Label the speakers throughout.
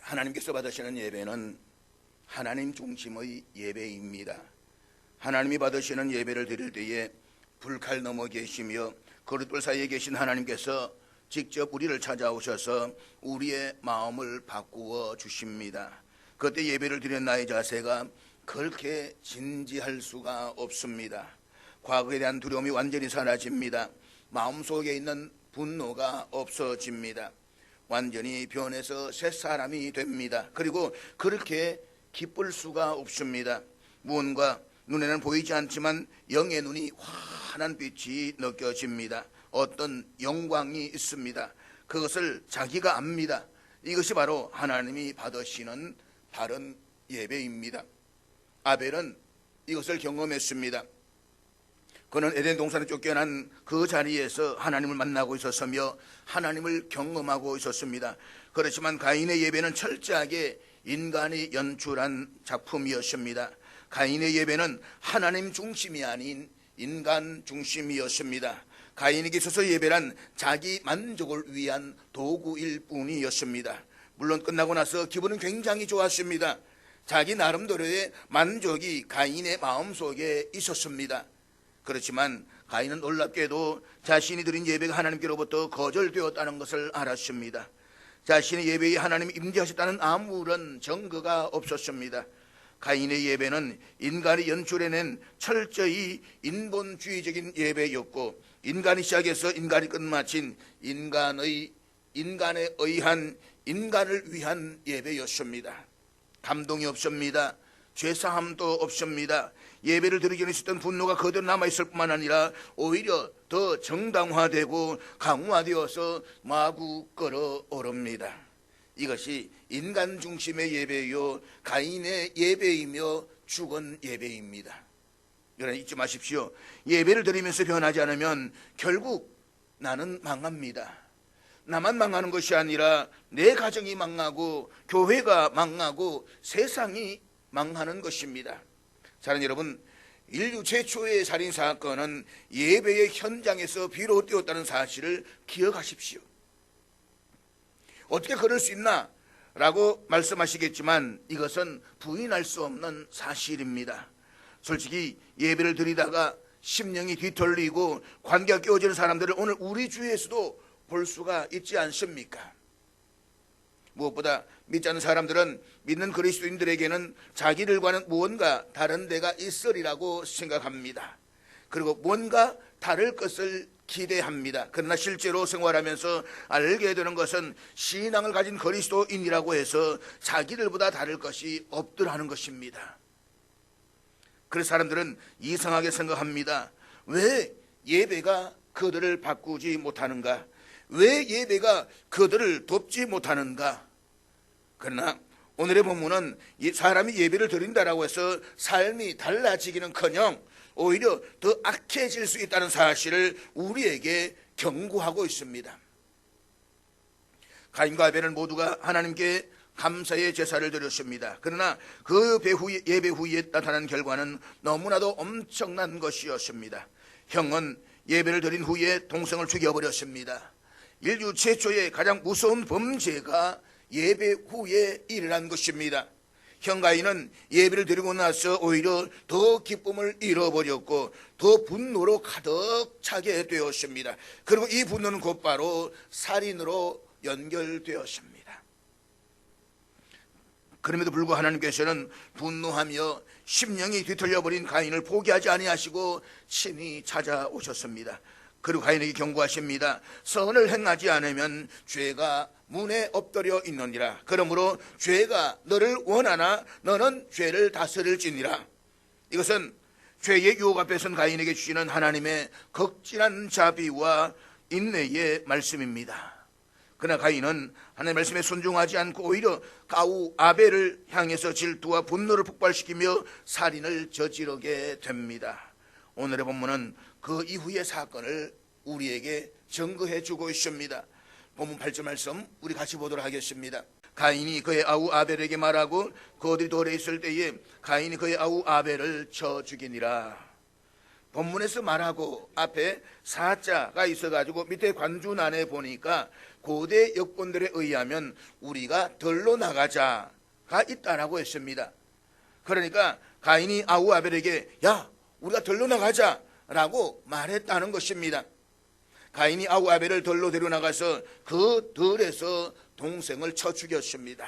Speaker 1: 하나님께서 받으시는 예배는 하나님 중심의 예배입니다. 하나님이 받으시는 예배를 드릴 때에 불칼 넘어 계시며 거룩불 사이에 계신 하나님께서 직접 우리를 찾아오셔서 우리의 마음을 바꾸어 주십니다. 그때 예배를 드린 나의 자세가 그렇게 진지할 수가 없습니다. 과거에 대한 두려움이 완전히 사라집니다. 마음속에 있는 분노가 없어집니다. 완전히 변해서 새 사람이 됩니다. 그리고 그렇게 기쁠 수가 없습니다. 무언가 눈에는 보이지 않지만 영의 눈이 환한 빛이 느껴집니다. 어떤 영광이 있습니다. 그것을 자기가 압니다. 이것이 바로 하나님이 받으시는 바른 예배입니다. 아벨은 이것을 경험했습니다. 그는 에덴 동산에 쫓겨난 그 자리에서 하나님을 만나고 있었으며 하나님을 경험하고 있었습니다. 그렇지만 가인의 예배는 철저하게 인간이 연출한 작품이었습니다. 가인의 예배는 하나님 중심이 아닌 인간 중심이었습니다. 가인에게 있어서 예배란 자기 만족을 위한 도구일 뿐이었습니다. 물론 끝나고 나서 기분은 굉장히 좋았습니다. 자기 나름대로의 만족이 가인의 마음속에 있었습니다. 그렇지만 가인은 놀랍게도 자신이 드린 예배가 하나님께로부터 거절되었다는 것을 알았습니다. 자신의 예배에 하나님이 임재하셨다는 아무런 증거가 없었습니다. 가인의 예배는 인간이 연출해낸 철저히 인본주의적인 예배였고, 인간이 시작해서 인간이 끝마친 인간에 의한 인간을 위한 예배였습니다. 감동이 없습니다. 죄사함도 없습니다. 예배를 드리기 전에 있었던 분노가 그대로 남아있을 뿐만 아니라 오히려 더 정당화되고 강화되어서 마구 끓어오릅니다. 이것이 인간 중심의 예배요 가인의 예배이며 죽은 예배입니다. 여러분 잊지 마십시오. 예배를 드리면서 변하지 않으면 결국 나는 망합니다. 나만 망하는 것이 아니라 내 가정이 망하고 교회가 망하고 세상이 망하는 것입니다. 사랑하는 여러분, 인류 최초의 살인사건은 예배의 현장에서 비롯되었다는 사실을 기억하십시오. 어떻게 그럴 수 있나? 라고 말씀하시겠지만 이것은 부인할 수 없는 사실입니다. 솔직히 예배를 드리다가 심령이 뒤틀리고 관계가 깨어지는 사람들을 오늘 우리 주위에서도 볼 수가 있지 않습니까? 무엇보다 믿지 않는 사람들은 믿는 그리스도인들에게는 자기들과는 무언가 다른 데가 있으리라고 생각합니다. 그리고 뭔가 다를 것을 기대합니다. 그러나 실제로 생활하면서 알게 되는 것은 신앙을 가진 그리스도인이라고 해서 자기들보다 다를 것이 없더라는 것입니다. 그래서 사람들은 이상하게 생각합니다. 왜 예배가 그들을 바꾸지 못하는가? 왜 예배가 그들을 돕지 못하는가? 그러나 오늘의 본문은 사람이 예배를 드린다라고 해서 삶이 달라지기는커녕 오히려 더 악해질 수 있다는 사실을 우리에게 경고하고 있습니다. 가인과 아벨은 모두가 하나님께 감사의 제사를 드렸습니다. 그러나 그 예배 후에 나타난 결과는 너무나도 엄청난 것이었습니다. 형은 예배를 드린 후에 동생을 죽여버렸습니다. 인류 최초의 가장 무서운 범죄가 예배 후에 일어난 것입니다. 형 가인은 예배를 드리고 나서 오히려 더 기쁨을 잃어버렸고 더 분노로 가득 차게 되었습니다. 그리고 이 분노는 곧바로 살인으로 연결되었습니다. 그럼에도 불구하고 하나님께서는 분노하며 심령이 뒤틀려버린 가인을 포기하지 아니하시고 친히 찾아오셨습니다. 그리고 가인에게 경고하십니다. 선을 행하지 않으면 죄가 문에 엎드려 있느니라. 그러므로 죄가 너를 원하나 너는 죄를 다스릴지니라. 이것은 죄의 유혹 앞에 선 가인에게 주시는 하나님의 극진한 자비와 인내의 말씀입니다. 그러나 가인은 하나님의 말씀에 순종하지 않고 오히려 아우 아벨을 향해서 질투와 분노를 폭발시키며 살인을 저지르게 됩니다. 오늘의 본문은 그 이후의 사건을 우리에게 증거해 주고 있습니다. 본문 8절 말씀 우리 같이 보도록 하겠습니다. 가인이 그의 아우 아벨에게 말하고 그들이 돌에 있을 때에 가인이 그의 아우 아벨을 쳐 죽이니라. 본문에서 말하고 앞에 사자가 있어가지고 밑에 관준안에 보니까 고대 역본들에 의하면 우리가 덜로 나가자가 있다라고 했습니다. 그러니까 가인이 아우 아벨에게 야 우리가 덜로 나가자라고 말했다는 것입니다. 가인이 아우 아벨을 덜로 데려나가서 그 덜에서 동생을 쳐 죽였습니다.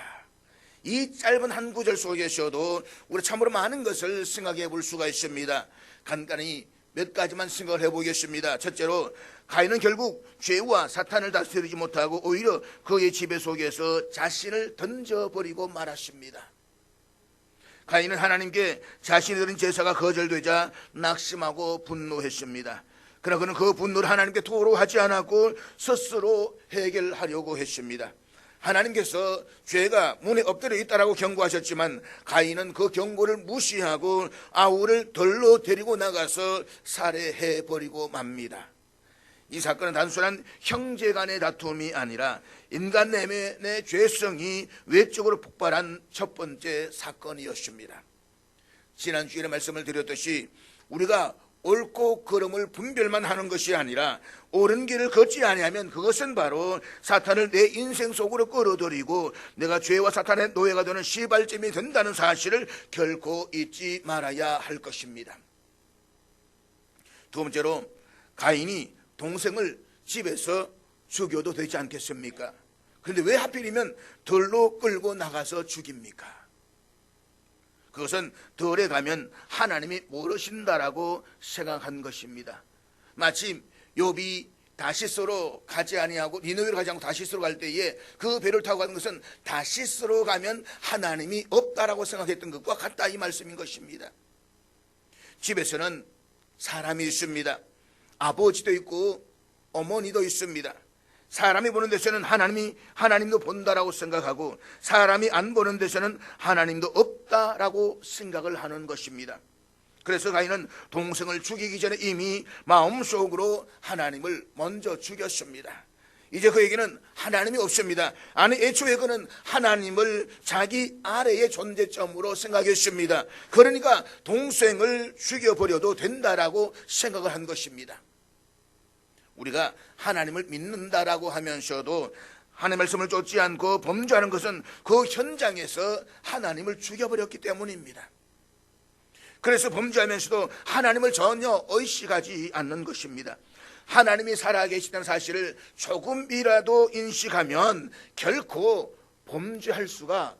Speaker 1: 이 짧은 한 구절 속에서도 우리 참으로 많은 것을 생각해 볼 수가 있습니다. 간단히 몇 가지만 생각을 해보겠습니다. 첫째로 가인은 결국 죄와 사탄을 다스리지 못하고 오히려 그의 지배 속에서 자신을 던져버리고 말았습니다. 가인은 하나님께 자신이 드린 제사가 거절되자 낙심하고 분노했습니다. 그러나 그는 그 분노를 하나님께 토로하지 않았고 스스로 해결하려고 했습니다. 하나님께서 죄가 문에 엎드려 있다라고 경고하셨지만 가인은 그 경고를 무시하고 아우를 덜로 데리고 나가서 살해해버리고 맙니다. 이 사건은 단순한 형제 간의 다툼이 아니라 인간 내면의 죄성이 외적으로 폭발한 첫 번째 사건이었습니다. 지난주에 말씀을 드렸듯이 우리가 옳고 그름을 분별만 하는 것이 아니라 옳은 길을 걷지 아니하면 그것은 바로 사탄을 내 인생 속으로 끌어들이고 내가 죄와 사탄의 노예가 되는 시발점이 된다는 사실을 결코 잊지 말아야 할 것입니다. 두 번째로 가인이 동생을 집에서 죽여도 되지 않겠습니까? 그런데 왜 하필이면 덜로 끌고 나가서 죽입니까? 그것은 덜에 가면 하나님이 모르신다라고 생각한 것입니다. 마침 욥이 다시스로 가지 아니하고 니느웨로 가지 않고 다시스로 갈 때에 그 배를 타고 가는 것은 다시스로 가면 하나님이 없다라고 생각했던 것과 같다 이 말씀인 것입니다. 집에서는 사람이 있습니다. 아버지도 있고 어머니도 있습니다. 사람이 보는 데서는 하나님도 본다라고 생각하고 사람이 안 보는 데서는 하나님도 없다라고 생각을 하는 것입니다. 그래서 가인은 동생을 죽이기 전에 이미 마음속으로 하나님을 먼저 죽였습니다. 이제 그에게는 하나님이 없습니다. 아니 애초에 그는 하나님을 자기 아래의 존재점으로 생각했습니다. 그러니까 동생을 죽여버려도 된다라고 생각을 한 것입니다. 우리가 하나님을 믿는다라고 하면서도 하나님의 말씀을 쫓지 않고 범죄하는 것은 그 현장에서 하나님을 죽여버렸기 때문입니다. 그래서 범죄하면서도 하나님을 전혀 의식하지 않는 것입니다. 하나님이 살아계시다는 사실을 조금이라도 인식하면 결코 범죄할 수가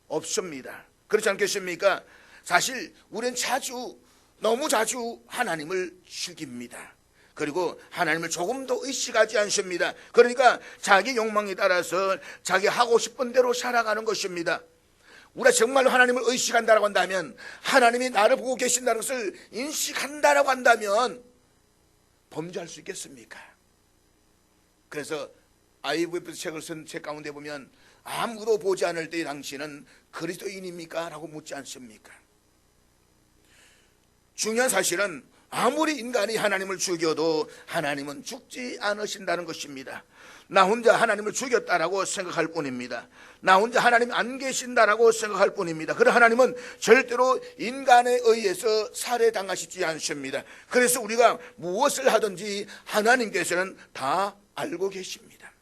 Speaker 1: 없습니다. 그렇지 않겠습니까? 사실 우리는 너무 자주 하나님을 죽입니다. 그리고 하나님을 조금도 의식하지 않습니다. 그러니까 자기 욕망에 따라서 자기 하고 싶은 대로 살아가는 것입니다. 우리가 정말로 하나님을 의식한다고 한다면, 하나님이 나를 보고 계신다는 것을 인식한다고 한다면 범죄할 수 있겠습니까? 그래서 IVF 책을 쓴 책 가운데 보면 아무도 보지 않을 때 당신은 그리스도인입니까? 라고 묻지 않습니까? 중요한 사실은 아무리 인간이 하나님을 죽여도 하나님은 죽지 않으신다는 것입니다. 나 혼자 하나님을 죽였다라고 생각할 뿐입니다. 나 혼자 하나님이 안 계신다라고 생각할 뿐입니다. 그러나 하나님은 절대로 인간에 의해서 살해당하시지 않습니다. 그래서 우리가 무엇을 하든지 하나님께서는 다 알고 계십니다.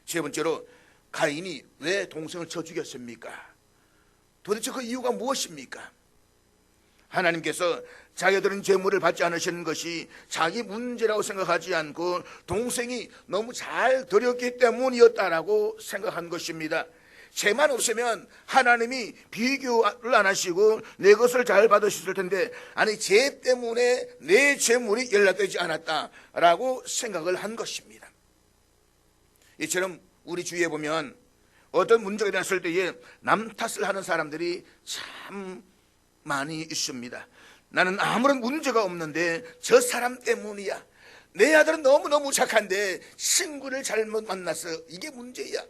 Speaker 1: 세 번째로 가인이 왜 동생을 쳐 죽였습니까? 도대체 그 이유가 무엇입니까? 하나님께서 자기들은 재물을 받지 않으시는 것이 자기 문제라고 생각하지 않고 동생이 너무 잘 드렸기 때문이었다라고 생각한 것입니다. 죄만 없으면 하나님이 비교를 안 하시고 내 것을 잘 받으셨을 텐데, 아니 죄 때문에 내 재물이 연락되지 않았다라고 생각을 한 것입니다. 이처럼 우리 주위에 보면 어떤 문제가 일어났을 때에 남 탓을 하는 사람들이 참 많이 있습니다. 나는 아무런 문제가 없는데 저 사람 때문이야. 내 아들은 너무너무 착한데 친구를 잘못 만나서 이게 문제야.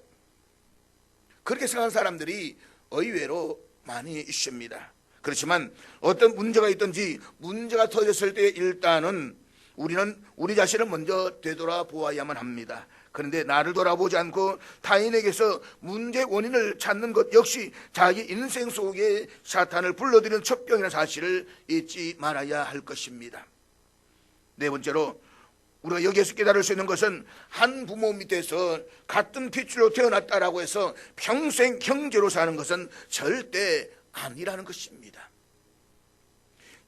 Speaker 1: 그렇게 생각하는 사람들이 의외로 많이 있습니다. 그렇지만 어떤 문제가 있든지 문제가 터졌을 때 일단은 우리는 우리 자신을 먼저 되돌아보아야만 합니다. 그런데 나를 돌아보지 않고 타인에게서 문제 원인을 찾는 것 역시 자기 인생 속에 사탄을 불러들이는 첩병이라는 사실을 잊지 말아야 할 것입니다. 네 번째로 우리가 여기에서 깨달을 수 있는 것은 한 부모 밑에서 같은 핏줄로 태어났다라고 해서 평생 형제로 사는 것은 절대 아니라는 것입니다.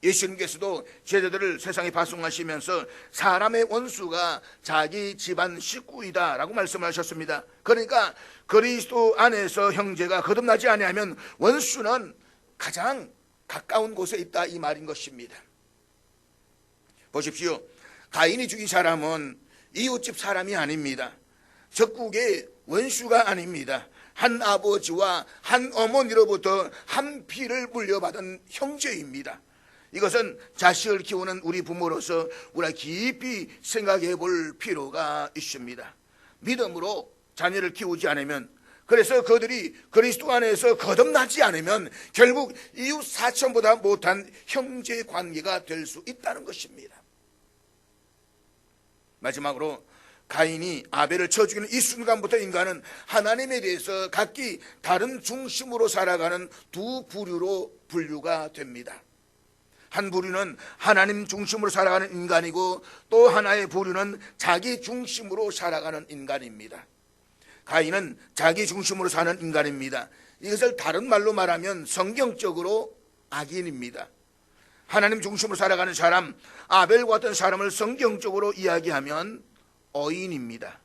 Speaker 1: 예수님께서도 제자들을 세상에 파송하시면서 사람의 원수가 자기 집안 식구이다 라고 말씀하셨습니다. 그러니까 그리스도 안에서 형제가 거듭나지 아니하면 원수는 가장 가까운 곳에 있다 이 말인 것입니다. 보십시오. 가인이 죽인 사람은 이웃집 사람이 아닙니다. 적국의 원수가 아닙니다. 한 아버지와 한 어머니로부터 한 피를 물려받은 형제입니다. 이것은 자식을 키우는 우리 부모로서 우리가 깊이 생각해 볼 필요가 있습니다. 믿음으로 자녀를 키우지 않으면, 그래서 그들이 그리스도 안에서 거듭나지 않으면 결국 이웃 사촌보다 못한 형제 관계가 될 수 있다는 것입니다. 마지막으로 가인이 아벨을 쳐 죽이는 이 순간부터 인간은 하나님에 대해서 각기 다른 중심으로 살아가는 두 부류로 분류가 됩니다. 한 부류는 하나님 중심으로 살아가는 인간이고 또 하나의 부류는 자기 중심으로 살아가는 인간입니다. 가인은 자기 중심으로 사는 인간입니다. 이것을 다른 말로 말하면 성경적으로 악인입니다. 하나님 중심으로 살아가는 사람, 아벨과 같은 사람을 성경적으로 이야기하면 어인입니다.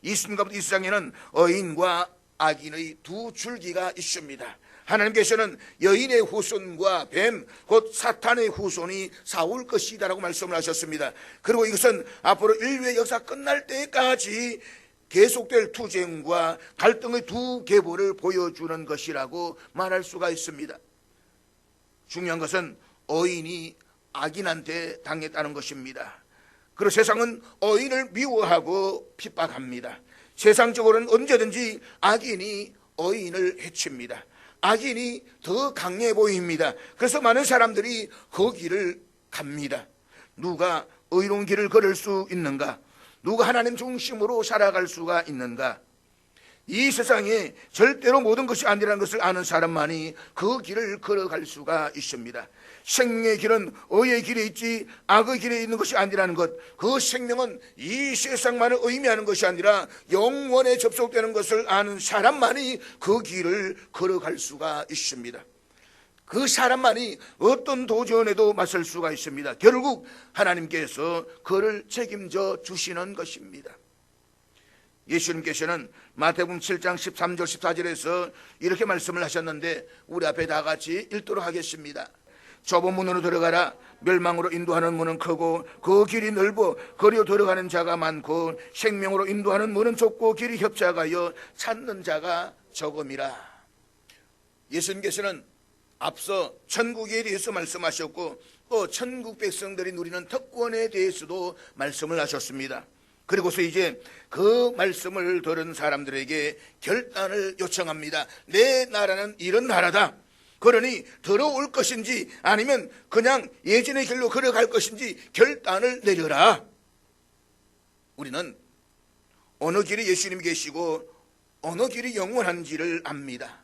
Speaker 1: 이 순간부터 이 세상에는 어인과 악인의 두 줄기가 있습니다. 하나님께서는 여인의 후손과 뱀, 곧 사탄의 후손이 싸울 것이다 라고 말씀을 하셨습니다. 그리고 이것은 앞으로 인류의 역사 끝날 때까지 계속될 투쟁과 갈등의 두 계보를 보여주는 것이라고 말할 수가 있습니다. 중요한 것은 어인이 악인한테 당했다는 것입니다. 그리고 세상은 어인을 미워하고 핍박합니다. 세상적으로는 언제든지 악인이 어인을 해칩니다. 악인이 더 강해 보입니다. 그래서 많은 사람들이 그 길을 갑니다. 누가 의로운 길을 걸을 수 있는가? 누가 하나님 중심으로 살아갈 수가 있는가? 이 세상에 절대로 모든 것이 아니라는 것을 아는 사람만이 그 길을 걸어갈 수가 있습니다. 생명의 길은 의의 길에 있지 악의 길에 있는 것이 아니라는 것, 그 생명은 이 세상만을 의미하는 것이 아니라 영원에 접속되는 것을 아는 사람만이 그 길을 걸어갈 수가 있습니다. 그 사람만이 어떤 도전에도 맞설 수가 있습니다. 결국 하나님께서 그를 책임져 주시는 것입니다. 예수님께서는 마태복음 7장 13절 14절에서 이렇게 말씀을 하셨는데 우리 앞에 다 같이 읽도록 하겠습니다. 좁은 문으로 들어가라. 멸망으로 인도하는 문은 크고 그 길이 넓어 거리로 들어가는 자가 많고 생명으로 인도하는 문은 좁고 길이 협착하여 찾는 자가 적음이라. 예수님께서는 앞서 천국에 대해서 말씀하셨고 또 천국 백성들이 누리는 특권에 대해서도 말씀을 하셨습니다. 그리고서 이제 그 말씀을 들은 사람들에게 결단을 요청합니다. 내 나라는 이런 나라다. 그러니 들어올 것인지 아니면 그냥 예전의 길로 걸어갈 것인지 결단을 내려라. 우리는 어느 길이 예수님이 계시고 어느 길이 영원한지를 압니다.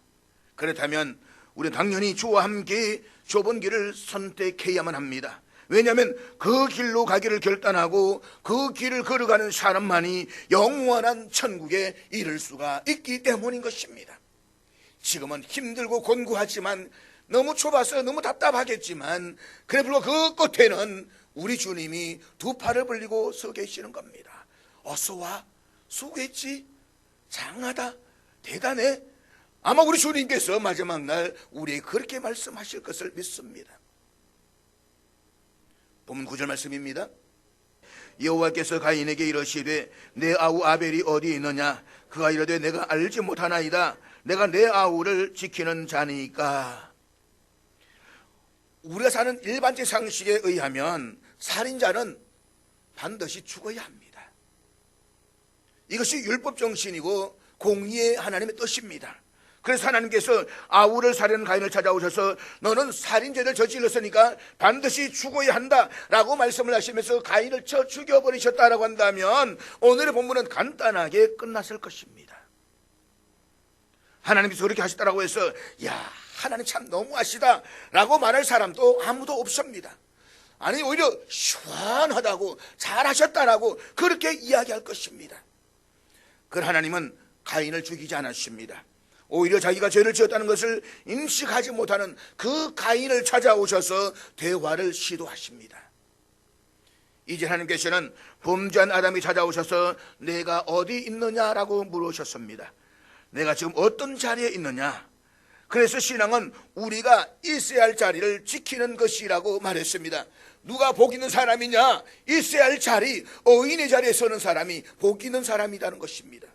Speaker 1: 그렇다면 우리는 당연히 주와 함께 좁은 길을 선택해야만 합니다. 왜냐하면 그 길로 가기를 결단하고 그 길을 걸어가는 사람만이 영원한 천국에 이를 수가 있기 때문인 것입니다. 지금은 힘들고 곤고하지만 너무 좁아서 너무 답답하겠지만 그래 불과 그 끝에는 우리 주님이 두 팔을 벌리고 서 계시는 겁니다. 어서 와, 수고했지, 장하다, 대단해. 아마 우리 주님께서 마지막 날 우리에게 그렇게 말씀하실 것을 믿습니다. 본문 9절 말씀입니다. 여호와께서 가인에게 이르시되 내 아우 아벨이 어디에 있느냐? 그가 이르되 내가 알지 못하나이다. 내가 내 아우를 지키는 자니까. 우리가 사는 일반적 상식에 의하면 살인자는 반드시 죽어야 합니다. 이것이 율법 정신이고 공의의 하나님의 뜻입니다. 그래서 하나님께서 아우를 살해하는 가인을 찾아오셔서 너는 살인죄를 저질렀으니까 반드시 죽어야 한다라고 말씀을 하시면서 가인을 쳐 죽여버리셨다라고 한다면 오늘의 본문은 간단하게 끝났을 것입니다. 하나님께서 그렇게 하셨다라고 해서 야, 하나님 참 너무하시다 라고 말할 사람도 아무도 없습니다. 아니, 오히려 시원하다고 잘하셨다라고 그렇게 이야기할 것입니다. 그러나 하나님은 가인을 죽이지 않았습니다. 오히려 자기가 죄를 지었다는 것을 인식하지 못하는 그 가인을 찾아오셔서 대화를 시도하십니다. 이제 하나님께서는 범죄한 아담이 찾아오셔서 내가 어디 있느냐라고 물으셨습니다. 내가 지금 어떤 자리에 있느냐? 그래서 신앙은 우리가 있어야 할 자리를 지키는 것이라고 말했습니다. 누가 복 있는 사람이냐? 있어야 할 자리, 의인의 자리에 서는 사람이 복 있는 사람이라는 것입니다.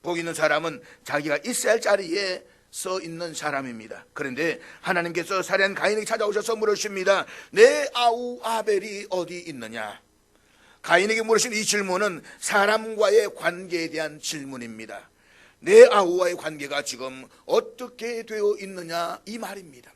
Speaker 1: 복 있는 사람은 자기가 있어야 할 자리에 서 있는 사람입니다. 그런데 하나님께서 살해한 가인에게 찾아오셔서 물으십니다. 내 아우 아벨이 어디 있느냐? 가인에게 물으신 이 질문은 사람과의 관계에 대한 질문입니다. 내 아우와의 관계가 지금 어떻게 되어 있느냐 이 말입니다.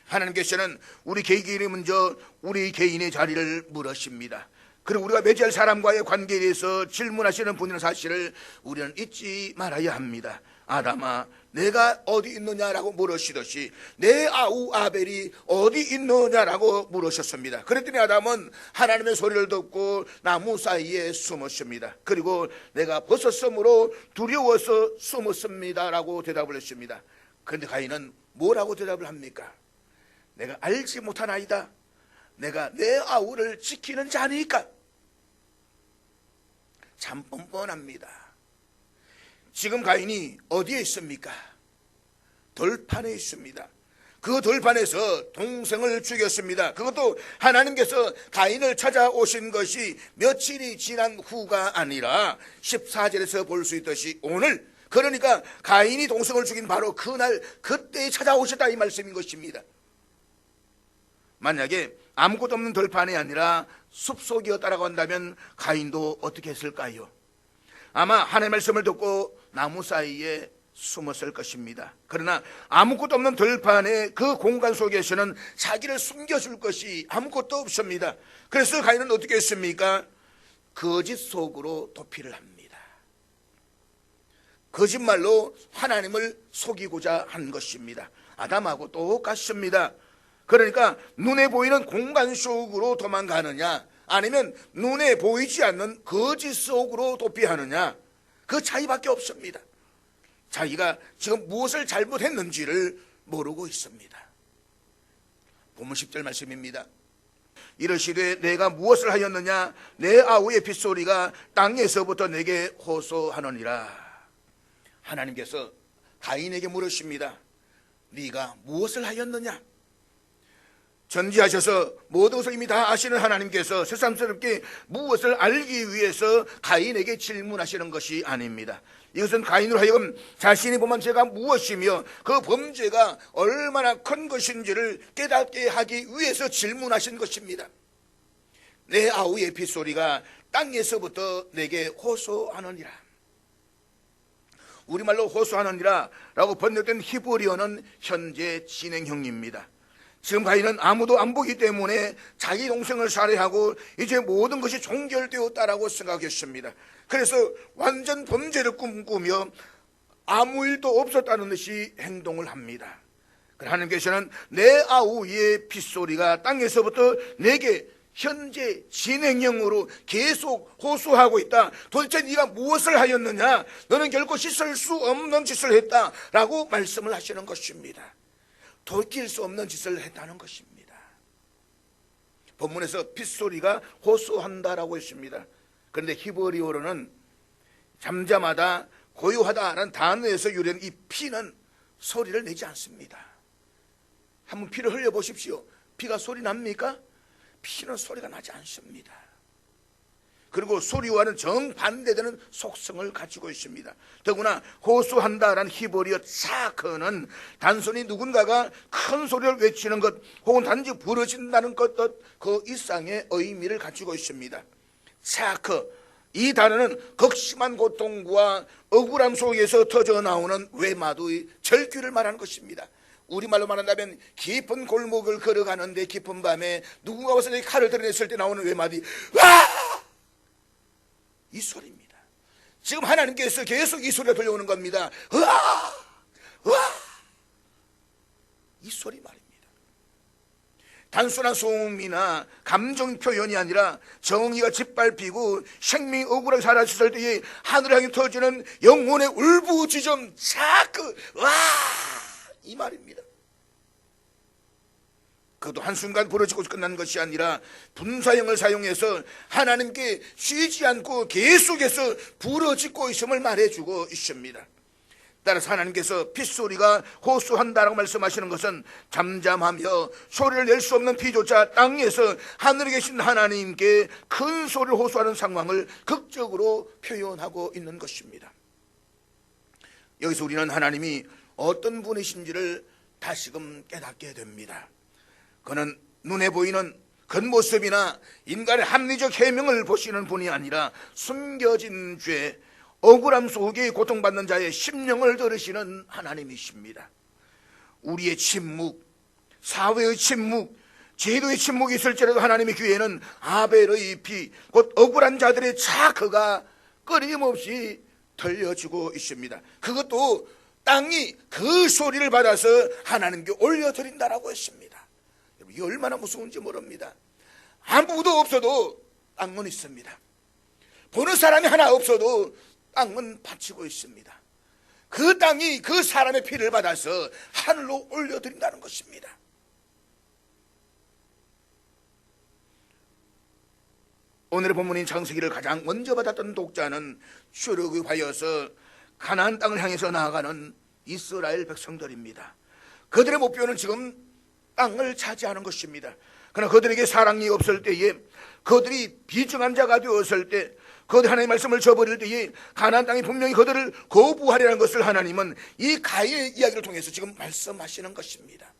Speaker 1: 하나님께서는 우리 개인이 먼저 우리 개인의 자리를 물으십니다. 그리고 우리가 맺을 사람과의 관계에 대해서 질문하시는 분이라는 사실을 우리는 잊지 말아야 합니다. 아담아, 내가 어디 있느냐라고 물으시듯이 내 아우 아벨이 어디 있느냐라고 물으셨습니다. 그랬더니 아담은 하나님의 소리를 듣고 나무 사이에 숨었습니다. 그리고 내가 벗었으므로 두려워서 숨었습니다라고 대답을 했습니다. 그런데 가인은 뭐라고 대답을 합니까? 내가 알지 못하나이다. 내가 내 아우를 지키는 자니까. 참 뻔뻔합니다. 지금 가인이 어디에 있습니까? 돌판에 있습니다. 그 돌판에서 동생을 죽였습니다. 그것도 하나님께서 가인을 찾아오신 것이 며칠이 지난 후가 아니라 14절에서 볼 수 있듯이 오늘, 그러니까 가인이 동생을 죽인 바로 그날 그때 찾아오셨다 이 말씀인 것입니다. 만약에 아무것도 없는 돌판이 아니라 숲속이었다라고 한다면 가인도 어떻게 했을까요? 아마 하나님의 말씀을 듣고 나무 사이에 숨었을 것입니다. 그러나 아무것도 없는 들판의 그 공간 속에서는 자기를 숨겨줄 것이 아무것도 없습니다. 그래서 가인은 어떻게 했습니까? 거짓 속으로 도피를 합니다. 거짓말로 하나님을 속이고자 한 것입니다. 아담하고 똑같습니다. 그러니까 눈에 보이는 공간 속으로 도망가느냐, 아니면 눈에 보이지 않는 거짓 속으로 도피하느냐, 그 차이밖에 없습니다. 자기가 지금 무엇을 잘못했는지를 모르고 있습니다. 본문 10절 말씀입니다. 이르시되 내가 무엇을 하였느냐? 내 아우의 핏소리가 땅에서부터 내게 호소하느니라. 하나님께서 가인에게 물으십니다. 네가 무엇을 하였느냐? 전지하셔서 모든 것을 이미 다 아시는 하나님께서 새삼스럽게 무엇을 알기 위해서 가인에게 질문하시는 것이 아닙니다. 이것은 가인으로 하여금 자신이 범한 죄가 무엇이며 그 범죄가 얼마나 큰 것인지를 깨닫게 하기 위해서 질문하신 것입니다. 내 아우의 핏소리가 땅에서부터 내게 호소하느니라. 우리말로 호소하느니라 라고 번역된 히브리어는 현재 진행형입니다. 지금 가인은 아무도 안 보기 때문에 자기 동생을 살해하고 이제 모든 것이 종결되었다라고 생각했습니다. 그래서 완전 범죄를 꿈꾸며 아무 일도 없었다는 듯이 행동을 합니다. 하나님께서는 내 아우의 핏소리가 땅에서부터 내게 현재 진행형으로 계속 호소하고 있다. 도대체 네가 무엇을 하였느냐? 너는 결코 씻을 수 없는 짓을 했다라고 말씀을 하시는 것입니다. 돌이킬 수 없는 짓을 했다는 것입니다. 본문에서 핏소리가 호소한다라고 했습니다. 그런데 히브리어로는 잠잠하다, 고요하다라는 단어에서 유래한 이 피는 소리를 내지 않습니다. 한번 피를 흘려보십시오. 피가 소리 납니까? 피는 소리가 나지 않습니다. 그리고 소리와는 정반대되는 속성을 가지고 있습니다. 더구나 호소한다라는 히브리어 차크는 단순히 누군가가 큰 소리를 외치는 것 혹은 단지 부러진다는 것 그 이상의 의미를 가지고 있습니다. 차크, 이 단어는 극심한 고통과 억울함 속에서 터져나오는 외마도의 절규를 말하는 것입니다. 우리말로 말한다면 깊은 골목을 걸어가는데 깊은 밤에 누군가 와서 칼을 드러냈을 때 나오는 외마디 와! 이 소리입니다. 지금 하나님께서 계속 이 소리가 들려오는 겁니다. 와! 와! 이 소리 말입니다. 단순한 소음이나 감정 표현이 아니라 정의가 짓밟히고 생명이 억울하게 사라졌을 때에 하늘을 향해 터지는 영혼의 울부짖음 자크 와! 이 말입니다. 그것도 한순간 부러지고 끝난 것이 아니라 분사형을 사용해서 하나님께 쉬지 않고 계속해서 부러지고 있음을 말해주고 있습니다. 따라서 하나님께서 핏소리가 호소한다라고 말씀하시는 것은 잠잠하며 소리를 낼 수 없는 피조차 땅에서 하늘에 계신 하나님께 큰 소리를 호소하는 상황을 극적으로 표현하고 있는 것입니다. 여기서 우리는 하나님이 어떤 분이신지를 다시금 깨닫게 됩니다. 그는 눈에 보이는 겉모습이나 인간의 합리적 해명을 보시는 분이 아니라 숨겨진 죄, 억울함 속에 고통받는 자의 심령을 들으시는 하나님이십니다. 우리의 침묵, 사회의 침묵, 제도의 침묵이 있을지라도 하나님의 귀에는 아벨의 피, 곧 억울한 자들의 자크가 끊임없이 들려지고 있습니다. 그것도 땅이 그 소리를 받아서 하나님께 올려드린다라고 했습니다. 이게 얼마나 무서운지 모릅니다. 아무도 없어도 땅은 있습니다. 보는 사람이 하나 없어도 땅은 바치고 있습니다. 그 땅이 그 사람의 피를 받아서 하늘로 올려드린다는 것입니다. 오늘의 본문인 창세기를 가장 먼저 받았던 독자는 출애굽하여서 가나안 땅을 향해서 나아가는 이스라엘 백성들입니다. 그들의 목표는 지금 땅을 차지하는 것입니다. 그러나 그들에게 사랑이 없을 때에, 그들이 비정한 자가 되었을 때, 그들 하나님의 말씀을 저버릴 때에 가나안 땅이 분명히 그들을 거부하리라는 것을 하나님은 이 가인의 이야기를 통해서 지금 말씀하시는 것입니다.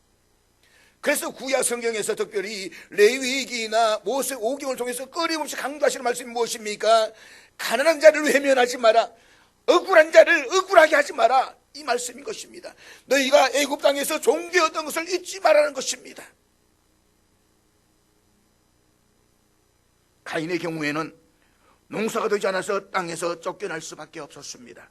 Speaker 1: 그래서 구약 성경에서 특별히 레위기나 모세 오경을 통해서 끊임없이 강조하시는 말씀이 무엇입니까? 가난한 자를 외면하지 마라, 억울한 자를 억울하게 하지 마라, 이 말씀인 것입니다. 너희가 애굽 땅에서 종되었던 것을 잊지 말라는 것입니다. 가인의 경우에는 농사가 되지 않아서 땅에서 쫓겨날 수밖에 없었습니다.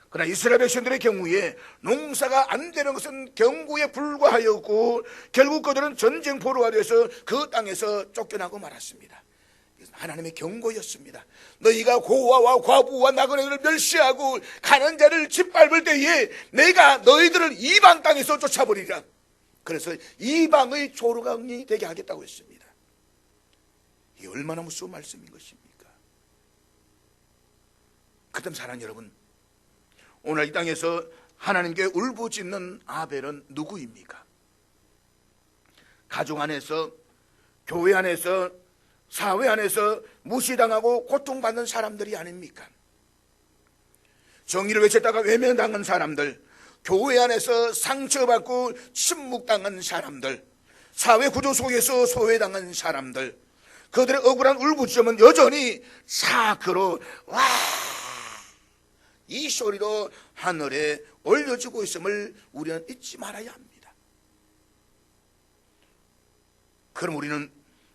Speaker 1: 그러나 이스라엘 백성들의 경우에 농사가 안 되는 것은 경고에 불과하였고 결국 그들은 전쟁포로가 돼서 그 땅에서 쫓겨나고 말았습니다. 하나님의 경고였습니다. 너희가 고아와 과부와 나그네를 멸시하고 가난한 자를 짓밟을 때에 내가 너희들을 이방 땅에서 쫓아버리리라. 그래서 이방의 조르강이 되게 하겠다고 했습니다. 이게 얼마나 무서운 말씀인 것입니까? 그다음 사랑하는 여러분, 오늘 이 땅에서 하나님께 울부짖는 아벨은 누구입니까? 가족 안에서, 교회 안에서, 사회 안에서 무시당하고 고통받는 사람들이 아닙니까? 정의를 외쳤다가 외면당한 사람들, 교회 안에서 상처받고 침묵당한 사람들, 사회 구조 속에서 소외당한 사람들, 그들의 억울한 울부짖음은 여전히 사크로 와! 이 소리로 하늘에 올려지고 있음을 우리는 잊지 말아야 합니다. 그럼 우리는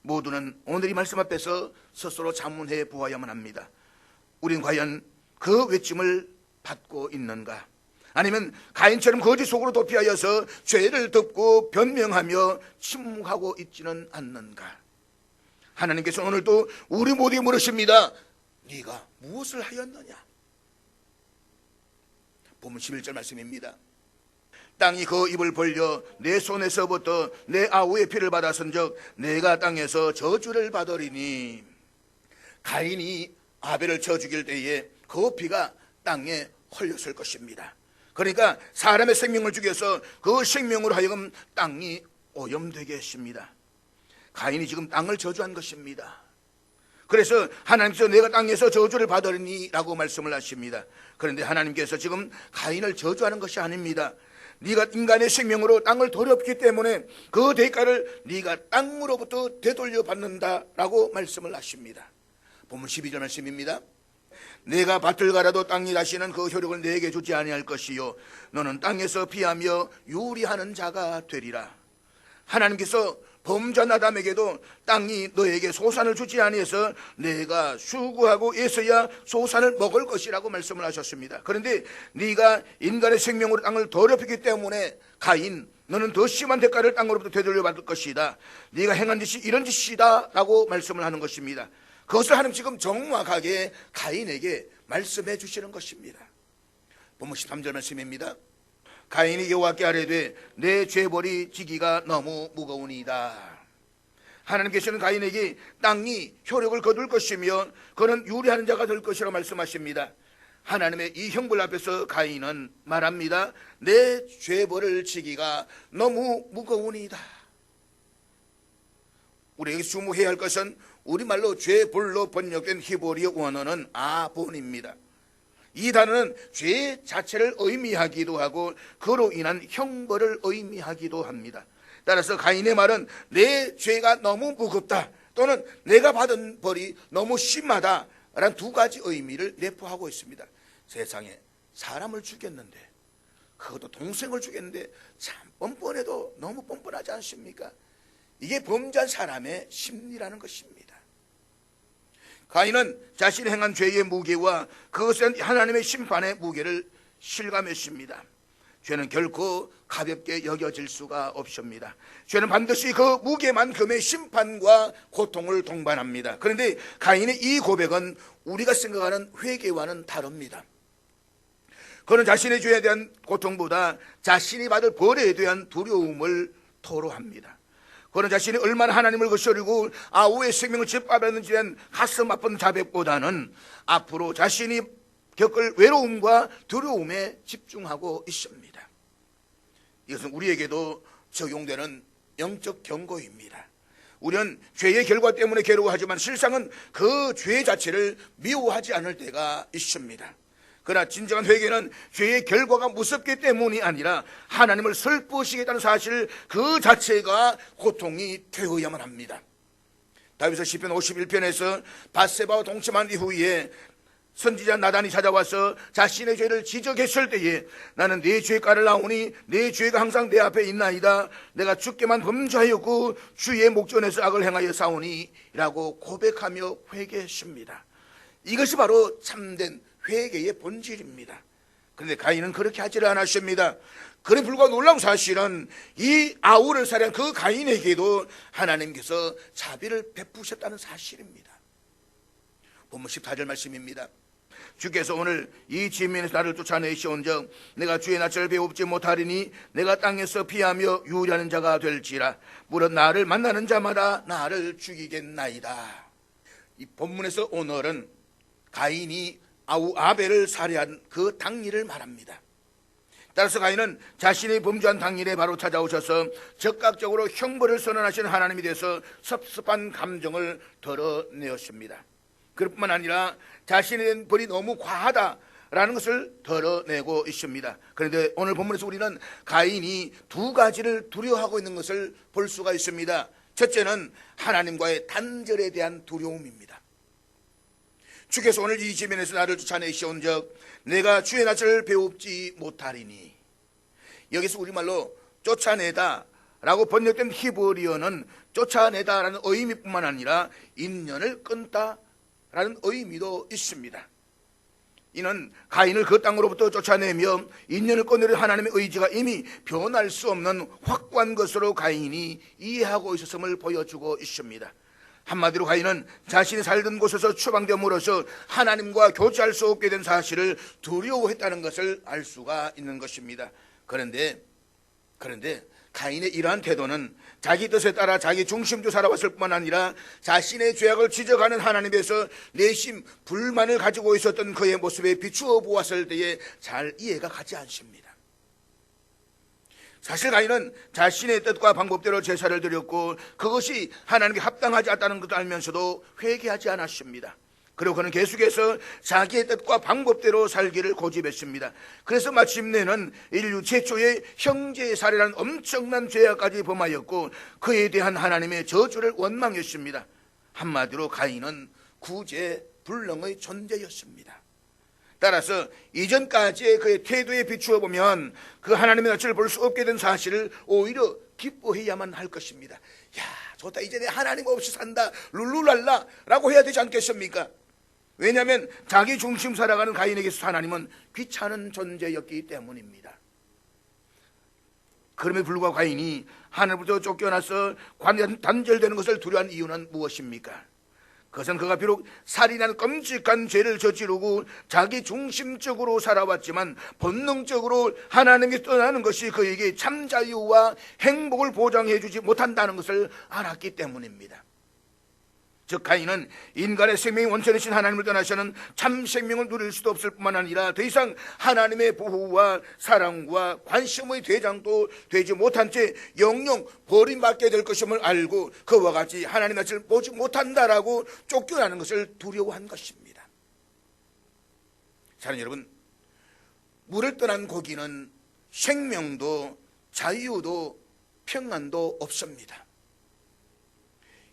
Speaker 1: 모두는 오늘 이 말씀 앞에서 스스로 자문해 보아야만 합니다. 우리는 과연 그 외침을 받고 있는가? 아니면 가인처럼 거짓 속으로 도피하여서 죄를 덮고 변명하며 침묵하고 있지는 않는가? 하나님께서 오늘도 우리 모두에게 물으십니다. 네가 무엇을 하였느냐? 보면 11절 말씀입니다. 땅이 그 입을 벌려 내 손에서부터 내 아우의 피를 받았은즉 내가 땅에서 저주를 받으리니. 가인이 아벨을 쳐 죽일 때에 그 피가 땅에 흘렸을 것입니다. 그러니까 사람의 생명을 죽여서 그 생명으로 하여금 땅이 오염되게 했습니다. 가인이 지금 땅을 저주한 것입니다. 그래서 하나님께서 내가 땅에서 저주를 받으리니 라고 말씀을 하십니다. 그런데 하나님께서 지금 가인을 저주하는 것이 아닙니다. 네가 인간의 생명으로 땅을 더럽기 때문에 그 대가를 네가 땅으로부터 되돌려 받는다라고 말씀을 하십니다. 본문 12절 말씀입니다. 내가 밭을 갈아도 땅이 다시는 그 효력을 내게 주지 아니할 것이요 너는 땅에서 피하며 유리하는 자가 되리라. 하나님께서 범죄한 아담에게도 땅이 너에게 소산을 주지 아니해서 내가 수고하고 애써야 소산을 먹을 것이라고 말씀을 하셨습니다. 그런데 네가 인간의 생명으로 땅을 더럽히기 때문에 가인 너는 더 심한 대가를 땅으로부터 되돌려 받을 것이다. 네가 행한 짓이 이런 짓이다 라고 말씀을 하는 것입니다. 그것을 하나님 지금 정확하게 가인에게 말씀해 주시는 것입니다. 본문 13절 말씀입니다. 가인이 여호와께 아뢰되 내 죄벌이 지기가 너무 무거우니이다. 하나님께서는 가인에게 땅이 효력을 거둘 것이며 그는 유리하는 자가 될 것이라고 말씀하십니다. 하나님의 이 형벌 앞에서 가인은 말합니다. 내 죄벌을 지기가 너무 무거우니이다. 우리에게 주목해야 할 것은 우리말로 죄벌로 번역된 히브리어 원어는 아본입니다. 이 단어는 죄 자체를 의미하기도 하고 그로 인한 형벌을 의미하기도 합니다. 따라서 가인의 말은 내 죄가 너무 무겁다 또는 내가 받은 벌이 너무 심하다 라는 두 가지 의미를 내포하고 있습니다. 세상에 사람을 죽였는데 그것도 동생을 죽였는데 참 뻔뻔해도 너무 뻔뻔하지 않습니까? 이게 범죄한 사람의 심리라는 것입니다. 가인은 자신이 행한 죄의 무게와 그것은 하나님의 심판의 무게를 실감했습니다. 죄는 결코 가볍게 여겨질 수가 없습니다. 죄는 반드시 그 무게만큼의 심판과 고통을 동반합니다. 그런데 가인의 이 고백은 우리가 생각하는 회개와는 다릅니다. 그는 자신의 죄에 대한 고통보다 자신이 받을 벌에 대한 두려움을 토로합니다. 그는 자신이 얼마나 하나님을 거스르고 아우의 생명을 짓밟았는지에 대한 가슴 아픈 자백보다는 앞으로 자신이 겪을 외로움과 두려움에 집중하고 있습니다. 이것은 우리에게도 적용되는 영적 경고입니다. 우리는 죄의 결과 때문에 괴로워하지만 실상은 그 죄 자체를 미워하지 않을 때가 있습니다. 그러나 진정한 회개는 죄의 결과가 무섭기 때문이 아니라 하나님을 슬프시겠다는 사실 그 자체가 고통이 되어야만 합니다. 다윗은 시편 51편에서 밧세바와 동침한 이후에 선지자 나단이 찾아와서 자신의 죄를 지적했을 때에 나는 내 죄가를 나오니 내 죄가 항상 내 앞에 있나이다. 내가 주께만 범죄하였고 주의 목전에서 악을 행하여 싸우니 라고 고백하며 회개했습니다. 이것이 바로 참된 회개의 본질입니다. 그런데 가인은 그렇게 하지를 않았습니다. 그래 불과 놀라운 사실은 이 아우를 살해한 그 가인에게도 하나님께서 자비를 베푸셨다는 사실입니다. 본문 14절 말씀입니다. 주께서 오늘 이 지면에서 나를 쫓아내시온즉 내가 주의 낯을 배웁지 못하리니 내가 땅에서 피하며 유리하는 자가 될지라 무릇 나를 만나는 자마다 나를 죽이겠나이다. 이 본문에서 오늘은 가인이 아우 아벨을 살해한 그 당일을 말합니다. 따라서 가인은 자신이 범죄한 당일에 바로 찾아오셔서 적극적으로 형벌을 선언하시는 하나님에 대해서 섭섭한 감정을 덜어내었습니다. 그뿐만 아니라 자신에 대한 벌이 너무 과하다라는 것을 덜어내고 있습니다. 그런데 오늘 본문에서 우리는 가인이 두 가지를 두려워하고 있는 것을 볼 수가 있습니다. 첫째는 하나님과의 단절에 대한 두려움입니다. 주께서 오늘 이 지면에서 나를 쫓아내시온즉 내가 주의 낯을 배웁지 못하리니. 여기서 우리말로 쫓아내다 라고 번역된 히브리어는 쫓아내다라는 의미뿐만 아니라 인연을 끊다 라는 의미도 있습니다. 이는 가인을 그 땅으로부터 쫓아내며 인연을 끊으려 하나님의 의지가 이미 변할 수 없는 확고한 것으로 가인이 이해하고 있었음을 보여주고 있습니다. 한마디로 가인은 자신이 살던 곳에서 추방됨으로써 하나님과 교제할 수 없게 된 사실을 두려워했다는 것을 알 수가 있는 것입니다. 그런데 가인의 이러한 태도는 자기 뜻에 따라 자기 중심주 살아왔을 뿐만 아니라 자신의 죄악을 지적하는 하나님께서 내심 불만을 가지고 있었던 그의 모습에 비추어 보았을 때에 잘 이해가 가지 않습니다. 사실 가인은 자신의 뜻과 방법대로 제사를 드렸고 그것이 하나님께 합당하지 않다는 것을 알면서도 회개하지 않았습니다. 그리고 그는 계속해서 자기의 뜻과 방법대로 살기를 고집했습니다. 그래서 마침내는 인류 최초의 형제 살해라는 엄청난 죄악까지 범하였고 그에 대한 하나님의 저주를 원망했습니다. 한마디로 가인은 구제불능의 존재였습니다. 따라서 이전까지의 그의 태도에 비추어 보면 그 하나님의 낯을 볼 수 없게 된 사실을 오히려 기뻐해야만 할 것입니다. 야, 좋다, 이제 내 하나님 없이 산다, 룰루랄라 라고 해야 되지 않겠습니까? 왜냐하면 자기 중심 살아가는 가인에게서 하나님은 귀찮은 존재였기 때문입니다. 그럼에도 불구하고 가인이 하늘부터 쫓겨나서 단절되는 것을 두려워한 이유는 무엇입니까? 그것은 그가 비록 살인한 끔찍한 죄를 저지르고 자기 중심적으로 살아왔지만 본능적으로 하나님이 떠나는 것이 그에게 참 자유와 행복을 보장해 주지 못한다는 것을 알았기 때문입니다. 즉 가인은 인간의 생명의 원천이신 하나님을 떠나서는 참 생명을 누릴 수도 없을 뿐만 아니라 더 이상 하나님의 보호와 사랑과 관심의 대장도 되지 못한 채 영영 버림받게 될 것임을 알고 그와 같이 하나님의 낯을 보지 못한다라고 쫓겨나는 것을 두려워한 것입니다. 사랑하는 여러분, 물을 떠난 고기는 생명도 자유도 평안도 없습니다.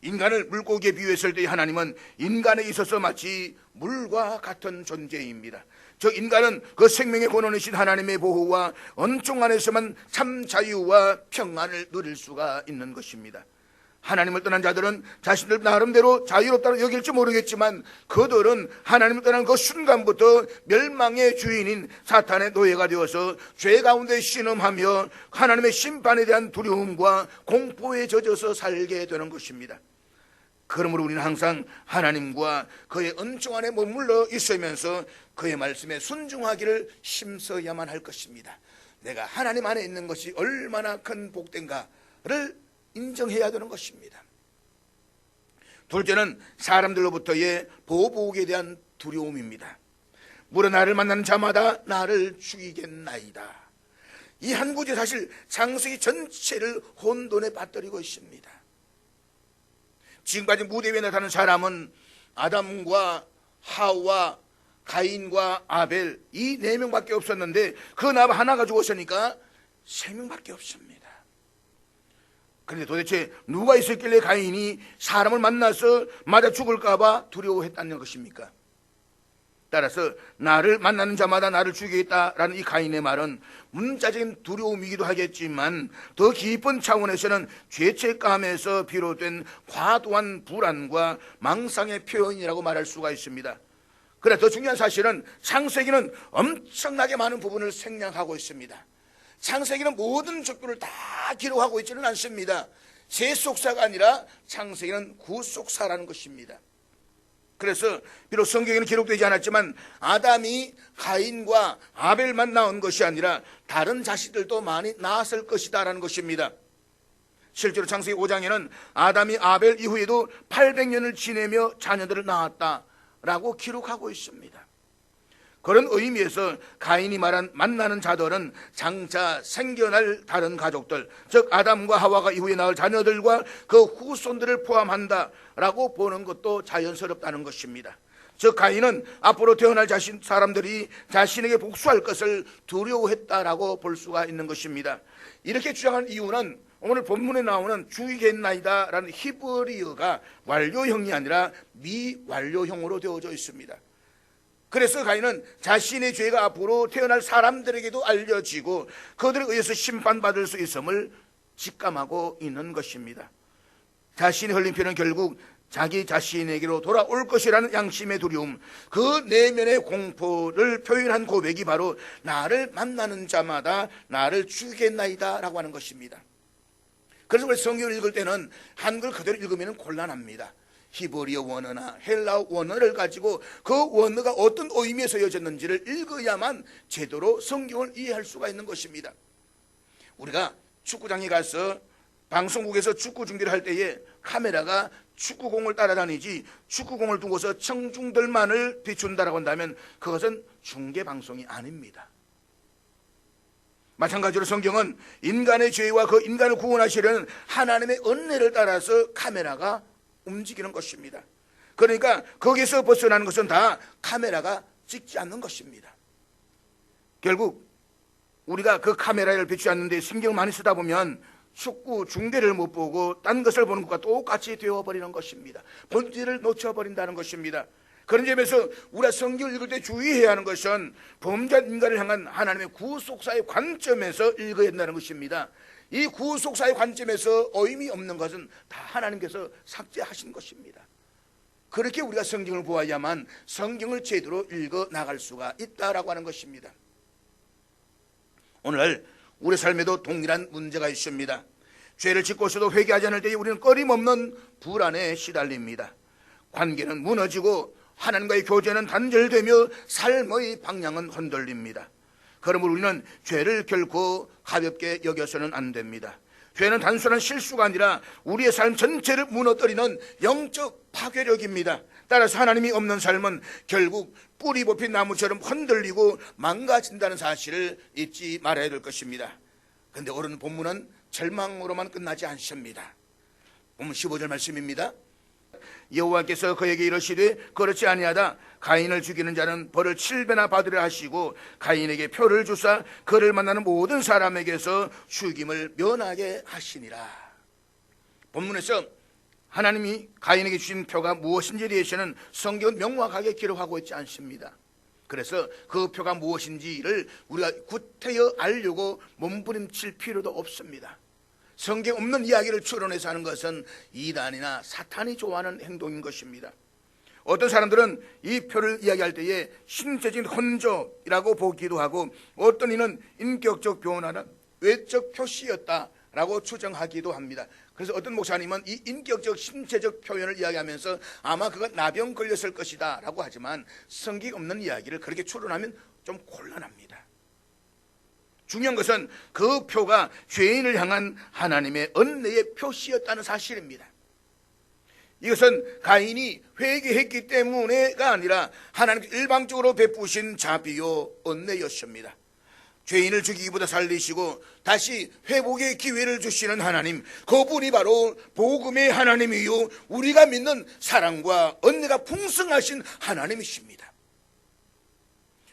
Speaker 1: 인간을 물고기에 비유했을 때 하나님은 인간에 있어서 마치 물과 같은 존재입니다. 즉 인간은 그 생명의 근원이신 하나님의 보호와 은총 안에서만 참 자유와 평안을 누릴 수가 있는 것입니다. 하나님을 떠난 자들은 자신들 나름대로 자유롭다고 여길지 모르겠지만 그들은 하나님을 떠난 그 순간부터 멸망의 주인인 사탄의 노예가 되어서 죄 가운데 신음하며 하나님의 심판에 대한 두려움과 공포에 젖어서 살게 되는 것입니다. 그러므로 우리는 항상 하나님과 그의 은총 안에 머물러 있으면서 그의 말씀에 순종하기를 힘써야만 할 것입니다. 내가 하나님 안에 있는 것이 얼마나 큰 복된가를 인정해야 되는 것입니다. 둘째는 사람들로부터의 보복에 대한 두려움입니다. 무릇 나를 만나는 자마다 나를 죽이겠나이다. 이 한 구절이 사실 창세기 전체를 혼돈에 빠뜨리고 있습니다. 지금까지 무대 위에 나타난 사람은 아담과 하와, 가인과 아벨 이 4명밖에 없었는데 그 나무 하나가 죽었으니까 3명밖에 없습니다. 그런데 도대체 누가 있었길래 가인이 사람을 만나서 맞아 죽을까 봐 두려워했다는 것입니까? 따라서 나를 만나는 자마다 나를 죽이겠다라는 이 가인의 말은 문자적인 두려움이기도 하겠지만 더 깊은 차원에서는 죄책감에서 비롯된 과도한 불안과 망상의 표현이라고 말할 수가 있습니다. 그러나 더 중요한 사실은 창세기는 엄청나게 많은 부분을 생략하고 있습니다. 창세기는 모든 족보를 다 기록하고 있지는 않습니다. 세속사가 아니라 창세기는 구속사라는 것입니다. 그래서 비록 성경에는 기록되지 않았지만 아담이 가인과 아벨만 낳은 것이 아니라 다른 자식들도 많이 낳았을 것이다라는 것입니다. 실제로 창세기 5장에는 아담이 아벨 이후에도 800년을 지내며 자녀들을 낳았다라고 기록하고 있습니다. 그런 의미에서 가인이 말한 만나는 자들은 장차 생겨날 다른 가족들, 즉 아담과 하와가 이후에 낳을 자녀들과 그 후손들을 포함한다라고 보는 것도 자연스럽다는 것입니다. 즉 가인은 앞으로 태어날 사람들이 자신에게 복수할 것을 두려워했다라고 볼 수가 있는 것입니다. 이렇게 주장한 이유는 오늘 본문에 나오는 죽이겠나이다 라는 히브리어가 완료형이 아니라 미완료형으로 되어져 있습니다. 그래서 가인은 자신의 죄가 앞으로 태어날 사람들에게도 알려지고 그들에 의해서 심판받을 수 있음을 직감하고 있는 것입니다. 자신의 흘린 피는 결국 자기 자신에게로 돌아올 것이라는 양심의 두려움, 그 내면의 공포를 표현한 고백이 바로 나를 만나는 자마다 나를 죽이겠나이다 라고 하는 것입니다. 그래서 우리 성경을 읽을 때는 한글 그대로 읽으면 곤란합니다. 히브리어 원어나 헬라어 원어를 가지고 그 원어가 어떤 의미에서 이어졌는지를 읽어야만 제대로 성경을 이해할 수가 있는 것입니다. 우리가 축구장에 가서 방송국에서 축구 중계를 할 때에 카메라가 축구공을 따라다니지 축구공을 두고서 청중들만을 비춘다라고 한다면 그것은 중계방송이 아닙니다. 마찬가지로 성경은 인간의 죄와 그 인간을 구원하시려는 하나님의 은혜를 따라서 카메라가 움직이는 것입니다. 그러니까 거기서 벗어나는 것은 다 카메라가 찍지 않는 것입니다. 결국 우리가 그 카메라를 비추지 않는데 신경을 많이 쓰다 보면 축구 중계를 못 보고 딴 것을 보는 것과 똑같이 되어버리는 것입니다. 본질을 놓쳐버린다는 것입니다. 그런 점에서 우리가 성경을 읽을 때 주의해야 하는 것은 범죄한 인간을 향한 하나님의 구속사의 관점에서 읽어야 한다는 것입니다. 이 구속사의 관점에서 의미 없는 것은 다 하나님께서 삭제하신 것입니다. 그렇게 우리가 성경을 보아야만 성경을 제대로 읽어 나갈 수가 있다라고 하는 것입니다. 오늘 우리 삶에도 동일한 문제가 있습니다. 죄를 짓고서도 회개하지 않을 때에 우리는 끊임없는 불안에 시달립니다. 관계는 무너지고 하나님과의 교제는 단절되며 삶의 방향은 흔들립니다. 그러므로 우리는 죄를 결코 가볍게 여겨서는 안 됩니다. 죄는 단순한 실수가 아니라 우리의 삶 전체를 무너뜨리는 영적 파괴력입니다. 따라서 하나님이 없는 삶은 결국 뿌리 뽑힌 나무처럼 흔들리고 망가진다는 사실을 잊지 말아야 될 것입니다. 그런데 오늘 본문은 절망으로만 끝나지 않습니다. 본문 15절 말씀입니다. 여호와께서 그에게 이르시되 그렇지 아니하다. 가인을 죽이는 자는 벌을 7배나 받으려 하시고 가인에게 표를 주사 그를 만나는 모든 사람에게서 죽임을 면하게 하시니라. 본문에서 하나님이 가인에게 주신 표가 무엇인지에 대해서는 성경은 명확하게 기록하고 있지 않습니다. 그래서 그 표가 무엇인지를 우리가 구태여 알려고 몸부림칠 필요도 없습니다. 성경 없는 이야기를 추론해서 하는 것은 이단이나 사탄이 좋아하는 행동인 것입니다. 어떤 사람들은 이 표를 이야기할 때에 신체적인 흔적이라고 보기도 하고 어떤 이는 인격적 변화나 외적 표시였다라고 추정하기도 합니다. 그래서 어떤 목사님은 이 인격적 신체적 표현을 이야기하면서 아마 그건 나병 걸렸을 것이다 라고 하지만 성경 없는 이야기를 그렇게 추론하면 좀 곤란합니다. 중요한 것은 그 표가 죄인을 향한 하나님의 은혜의 표시였다는 사실입니다. 이것은 가인이 회개했기 때문에가 아니라 하나님께 일방적으로 베푸신 자비요 은혜였습니다. 죄인을 죽이기보다 살리시고 다시 회복의 기회를 주시는 하나님, 그분이 바로 복음의 하나님이요 우리가 믿는 사랑과 은혜가 풍성하신 하나님이십니다.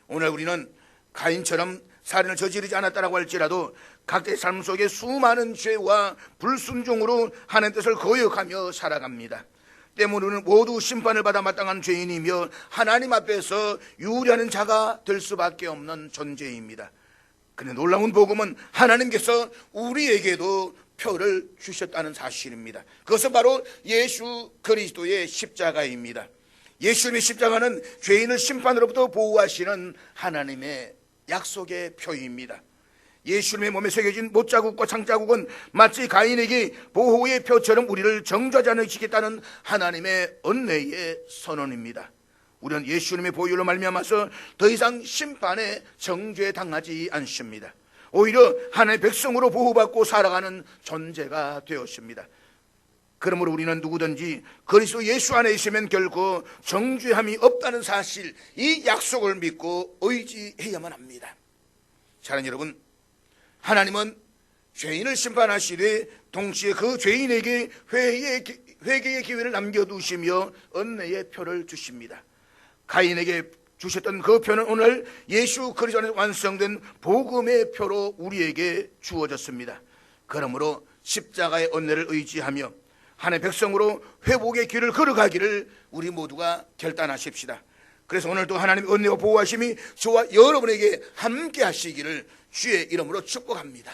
Speaker 1: 오늘 우리는 가인처럼 살인을 저지르지 않았다라고 할지라도 각자의 삶 속에 수많은 죄와 불순종으로 하나님의 뜻을 거역하며 살아갑니다. 때문에 우리는 모두 심판을 받아 마땅한 죄인이며 하나님 앞에서 유리하는 자가 될 수밖에 없는 존재입니다. 그런데 놀라운 복음은 하나님께서 우리에게도 표를 주셨다는 사실입니다. 그것은 바로 예수 그리스도의 십자가입니다. 예수님의 십자가는 죄인을 심판으로부터 보호하시는 하나님의 약속의 표입니다. 예수님의 몸에 새겨진 못자국과 창자국은 마치 가인에게 보호의 표처럼 우리를 정죄하지 않으시겠다는 하나님의 은혜의 선언입니다. 우리는 예수님의 보혈로 말미암아서 더 이상 심판에 정죄당하지 않습니다. 오히려 하나님의 백성으로 보호받고 살아가는 존재가 되었습니다. 그러므로 우리는 누구든지 그리스도 예수 안에 있으면 결코 정죄함이 없다는 사실, 이 약속을 믿고 의지해야만 합니다. 사랑하는 여러분, 하나님은 죄인을 심판하시되 동시에 그 죄인에게 회개의 기회를 남겨두시며 은혜의 표를 주십니다. 가인에게 주셨던 그 표는 오늘 예수 그리스도 안에서 완성된 복음의 표로 우리에게 주어졌습니다. 그러므로 십자가의 은혜를 의지하며 하나님의 백성으로 회복의 길을 걸어가기를 우리 모두가 결단하십시다. 그래서 오늘도 하나님의 은혜와 보호하심이 저와 여러분에게 함께 하시기를 주의 이름으로 축복합니다.